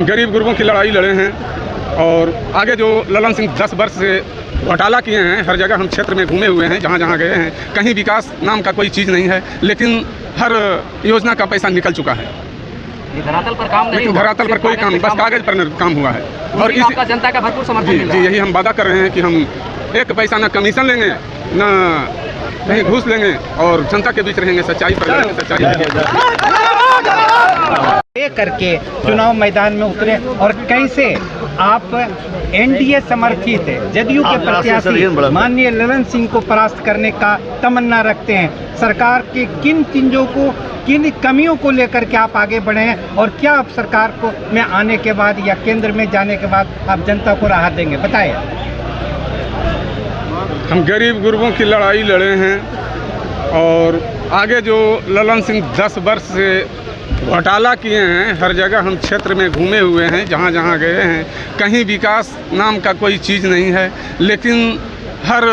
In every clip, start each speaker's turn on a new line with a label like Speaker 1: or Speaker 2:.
Speaker 1: गरीब गुरबों की लड़ाई लड़े हैं और आगे जो ललन सिंह 10 वर्ष से घोटाला किए हैं, हर जगह हम क्षेत्र में घूमे हुए हैं, जहाँ जहाँ गए हैं कहीं विकास नाम का कोई चीज़ नहीं है, लेकिन हर योजना का पैसा निकल चुका है।
Speaker 2: धरातल पर काम नहीं,
Speaker 1: धरातल पर कोई काम, बस कागज पर काम हुआ है। और इस
Speaker 2: जनता का भरपूर समर्थन
Speaker 1: जी यही हम वादा कर रहे हैं कि हम एक पैसा न कमीशन लेंगे न कहीं घूस लेंगे और जनता के बीच रहेंगे, सच्चाई पर रहेंगे, सच्चाई
Speaker 3: करके चुनाव मैदान में उतरे और कैसे आप एनडीए समर्थित है, जदयू के प्रत्याशी माननीय ललन सिंह को परास्त करने का तमन्ना रखते हैं। सरकार के किन चीजों को, किन कमियों को लेकर के आप आगे बढ़े हैं और क्या आप सरकार को में आने के बाद या केंद्र में जाने के बाद आप जनता को राहत देंगे, बताएं।
Speaker 1: हम गरीब गुरबों की लड़ाई लड़े हैं और आगे जो ललन सिंह 10 वर्ष से घोटाला किए हैं, हर जगह हम क्षेत्र में घूमे हुए हैं, जहाँ जहाँ गए हैं कहीं विकास नाम का कोई चीज़ नहीं है, लेकिन हर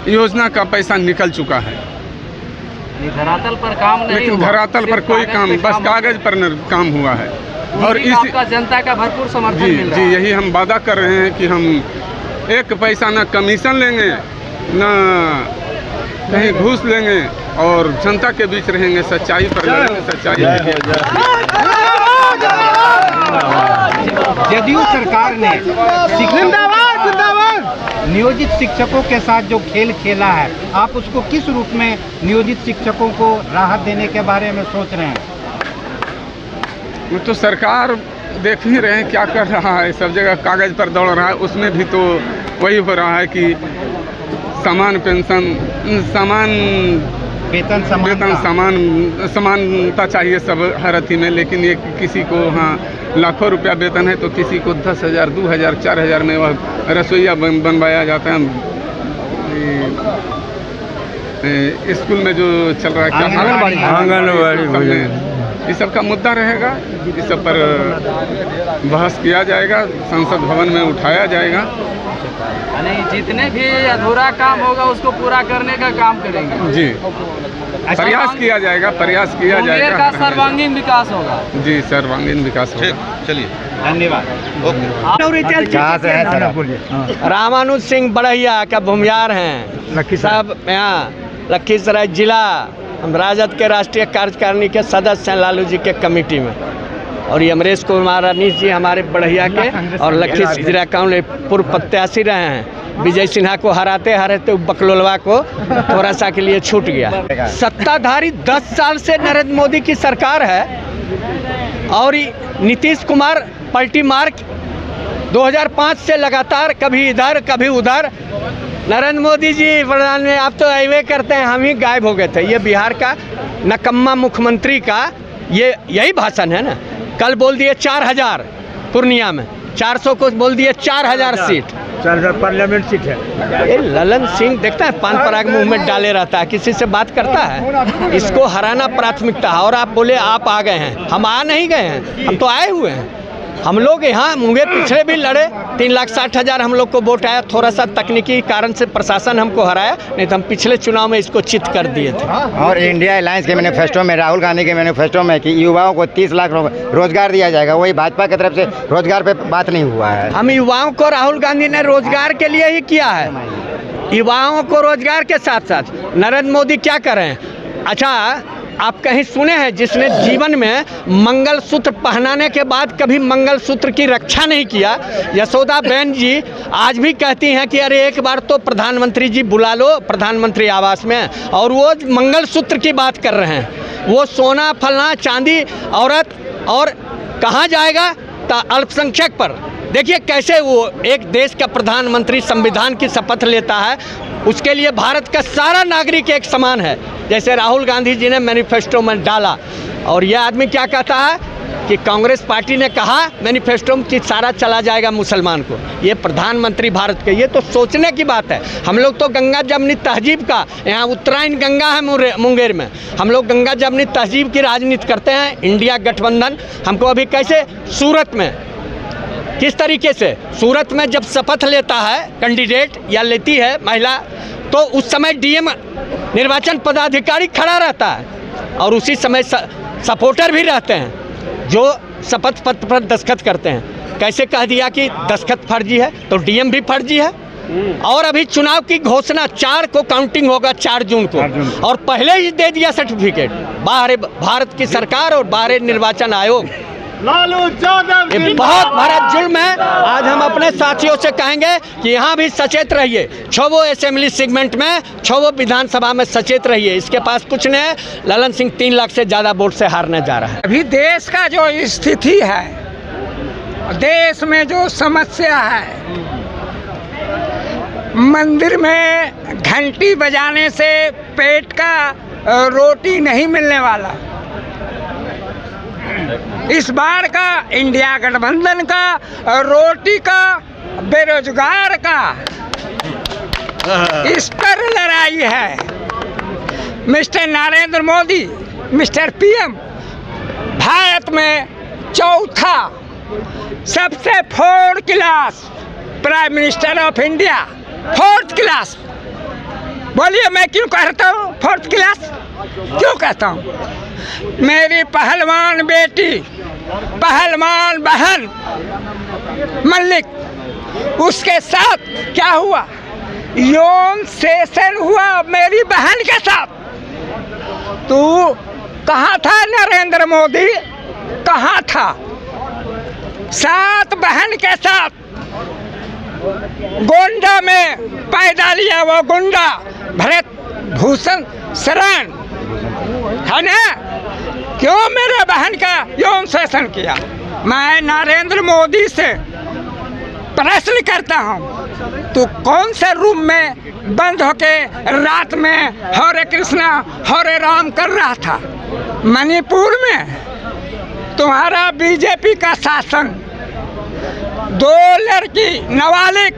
Speaker 1: योजना का पैसा निकल चुका है।
Speaker 2: धरातल पर काम नहीं,
Speaker 1: लेकिन धरातल पर कोई काम, बस कागज पर काम हुआ है। और इस
Speaker 2: जनता का भरपूर समर्थन
Speaker 1: जी यही हम वादा कर रहे हैं कि हम एक पैसा न कमीशन लेंगे न कहीं घूस लेंगे और जनता के बीच रहेंगे, सच्चाई पर रहेंगे, सच्चाई।
Speaker 3: जदयू सरकार ने नियोजित शिक्षकों के साथ जो खेल खेला है, आप उसको किस रूप में नियोजित शिक्षकों को राहत देने के बारे में सोच रहे हैं?
Speaker 1: वो तो सरकार देख ही रहे हैं क्या कर रहा है, सब जगह कागज पर दौड़ रहा है। उसमें भी तो वही हो रहा है कि समान पेंशन, समान वेतन, समानता चाहिए सब हर अथी में, लेकिन ये किसी को हाँ लाखों रुपया वेतन है तो किसी को 10,000, 2,000, 4,000 में वह रसोईया बनवाया जाता है। स्कूल में जो चल रहा है क्या आंगनबाड़ी, इस सब का मुद्दा रहेगा, इस सब पर बहस किया जाएगा, संसद भवन में उठाया जाएगा।
Speaker 2: नहीं, जितने भी अधूरा काम होगा उसको पूरा करने का काम करेंगे जी।
Speaker 1: प्रयास किया जाएगा, प्रयास किया जाएगा,
Speaker 2: का सर्वांगीण विकास होगा जी,
Speaker 1: सर्वांगीण विकास होगा।
Speaker 4: चलिए,
Speaker 3: धन्यवाद।
Speaker 5: रामानुज सिंह बढ़ैया का भूमियार हैं, सब यहाँ लखीसराय जिला, हम राजद के राष्ट्रीय कार्यकारिणी के सदस्य हैं लालू जी के कमेटी में, और ये अमरेश कुमार अनीश जी हमारे बढ़िया के और लखीसराय काउंसिल पूर्व प्रत्याशी रहे हैं। विजय सिन्हा को हराते बकलोलवा को थोड़ा सा के लिए छूट गया। सत्ताधारी 10 साल से नरेंद्र मोदी की सरकार है और नीतीश कुमार पलटी मार 2005 से लगातार कभी इधर कभी उधर। नरेंद्र मोदी जी प्रधान में आप तो अवे करते हैं, हम ही गायब हो गए थे। ये बिहार का नकम्मा मुख्यमंत्री का ये यही भाषण है ना। कल बोल दिए 4,000 पूर्णिया में, 400 को बोल दिए 4,000 सीट,
Speaker 3: 4,000 पार्लियामेंट सीट है।
Speaker 5: ये ललन सिंह देखता है पान पराग मुंह में डाले रहता है, किसी से बात करता है। इसको हराना प्राथमिकता है। और आप बोले आप आ गए हैं, हम आ नहीं गए हैं, हम तो आए हुए हैं। हम लोग यहाँ मुंगेर पिछले भी लड़े, 3,60,000 हम लोग को वोट आया, थोड़ा सा तकनीकी कारण से प्रशासन हमको हराया, नहीं तो हम पिछले चुनाव में इसको चित कर दिए थे।
Speaker 6: और इंडिया अलायंस के मैनिफेस्टो में, राहुल गांधी के मैनिफेस्टो में कि युवाओं को 30 लाख रोजगार दिया जाएगा, वही भाजपा की तरफ से रोजगार पे बात नहीं हुआ है।
Speaker 5: हम युवाओं को राहुल गांधी ने रोजगार के लिए ही किया है, युवाओं को रोजगार के साथ साथ नरेंद्र मोदी क्या कर रहे हैं। अच्छा, आप कहीं सुने हैं जिसने जीवन में मंगलसूत्र पहनाने के बाद कभी मंगलसूत्र की रक्षा नहीं किया? यशोदा बहन जी आज भी कहती हैं कि अरे एक बार तो प्रधानमंत्री जी बुला लो प्रधानमंत्री आवास में, और वो मंगलसूत्र की बात कर रहे हैं। वो सोना फलना चांदी औरत और कहाँ जाएगा? अल्पसंख्यक पर। देखिए कैसे वो एक देश का प्रधानमंत्री संविधान की शपथ लेता है, उसके लिए भारत का सारा नागरिक एक समान है, जैसे राहुल गांधी जी ने मैनिफेस्टो में डाला। और यह आदमी क्या कहता है कि कांग्रेस पार्टी ने कहा मैनिफेस्टो में कि सारा चला जाएगा मुसलमान को। ये प्रधानमंत्री भारत के, ये तो सोचने की बात है। हम लोग तो गंगा जमनी तहजीब का, यहाँ उत्तरायण गंगा है मुंगेर में, हम लोग गंगा जमनी तहजीब की राजनीति करते हैं। इंडिया गठबंधन हमको अभी कैसे सूरत में, किस तरीके से सूरत में जब शपथ लेता है कैंडिडेट या लेती है महिला, तो उस समय डीएम निर्वाचन पदाधिकारी खड़ा रहता है और उसी समय सपोर्टर भी रहते हैं जो शपथ पत्र पर दस्तखत करते हैं। कैसे कह दिया कि दस्तखत फर्जी है, तो डीएम भी फर्जी है। और अभी चुनाव की घोषणा 4 को काउंटिंग होगा, 4 जून को, और पहले ही दे दिया सर्टिफिकेट। बाहर भारत की सरकार और बाहर निर्वाचन आयोग, ये बहुत बड़ा जुल्म है। आज हम अपने साथियों से कहेंगे कि यहाँ भी सचेत रहिए, 6 असेंबली सेगमेंट में, 6 विधानसभा में सचेत रहिए। इसके पास कुछ नहीं है। ललन सिंह 3 लाख से ज़्यादा वोट से हारने जा रहा है।
Speaker 4: अभी देश का जो स्थिति है, देश में जो समस्या है, मंदिर में घंटी बजाने से पेट का रोटी नहीं मिलने वाला। इस बार का इंडिया गठबंधन का रोटी का, बेरोजगार का, इस पर लड़ाई है। Mister Narendra Modi, mister PM, Bharat में चौथा सबसे 4th class prime minister of India, 4th class. बोलिए मैं क्यों कहता हूँ 4th क्लास? क्यों कहता हूँ? मेरी पहलवान बेटी, पहलवान बहन मल्लिक, उसके साथ क्या हुआ? यौन सेशन हुआ मेरी बहन के साथ। तू कहाँ था नरेंद्र मोदी? कहाँ था? 7 बहन के साथ गोंडा में पैदा लिया वो गुंडा भरत भूषण शरण है ना? क्यों मेरे बहन का यौन शोषण किया? मैं नरेंद्र मोदी से प्रश्न करता हूँ, तू कौन से रूम में बंद होके रात में हरे कृष्णा हरे राम कर रहा था? मणिपुर में तुम्हारा बीजेपी का शासन, 2 लड़की नाबालिग,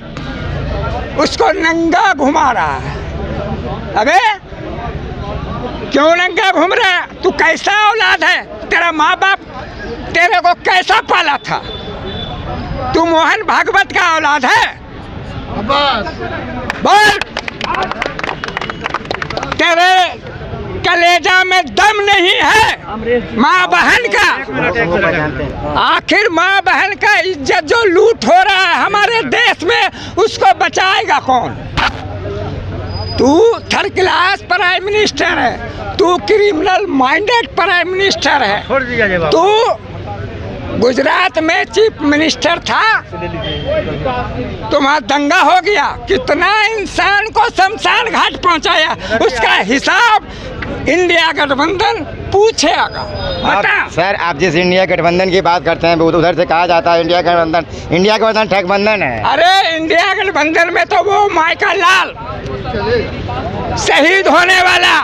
Speaker 4: उसको नंगा घुमा रहा है। अबे क्यों नंगा घूम रहा है? तू कैसा औलाद है? तेरा माँ बाप तेरे को कैसा पाला था? तू मोहन भागवत का औलाद है? बोल, तेरे कलेजा में दम नहीं है माँ बहन का? आखिर माँ बहन का इज्जत जो लूट हो रहा है हमारे देश में, उसको बचाएगा कौन? तू 3rd क्लास प्राइम मिनिस्टर है, तू क्रिमिनल माइंडेड प्राइम मिनिस्टर है, तू गुजरात में चीफ मिनिस्टर था, तुम्हारा दंगा हो गया, कितना इंसान को शमशान घाट पहुंचाया, उसका हिसाब इंडिया गठबंधन पूछेगा। बता
Speaker 6: सर, आप जिस इंडिया गठबंधन की बात करते हैं उधर से कहा जाता है इंडिया गठबंधन ठगबंधन है।
Speaker 4: अरे इंडिया गठबंधन में तो वो माइका लाल शहीद होने वाला,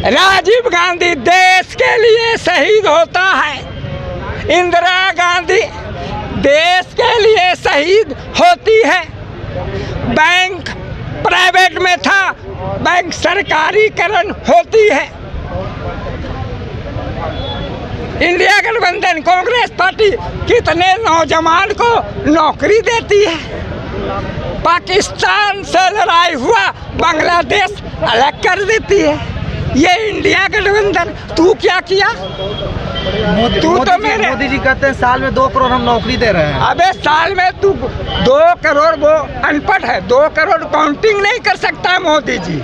Speaker 4: राजीव गांधी देश के लिए शहीद होता है, इंदिरा गांधी देश के लिए शहीद होती है। बैंक प्राइवेट में था, बैंक सरकारीकरण होती है। इंडिया गठबंधन कांग्रेस पार्टी कितने नौजवान को नौकरी देती है। पाकिस्तान से लड़ाई हुआ बांग्लादेश अलग कर देती है। ये इंडिया गठबंधन, तू क्या किया? तू तो मेरे
Speaker 2: मोदी जी कहते हैं साल में 2 करोड़ हम नौकरी दे रहे हैं।
Speaker 4: अबे साल में तू 2 करोड़, वो अनपढ़ है, 2 करोड़ काउंटिंग नहीं कर सकता मोदी जी,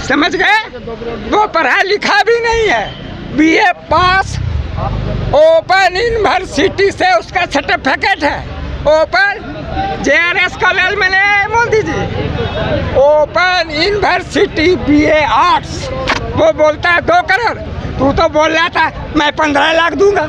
Speaker 4: समझ गए? वो पढ़ा लिखा भी नहीं है, BA पास, ओपन यूनिवर्सिटी से उसका सर्टिफिकेट है, ओपन JRS कॉलेज में ले Modi ji, open university BA arts. वो बोलता है 2 करोड़, तू तो बोल रहा था मैं 15 लाख दूंगा।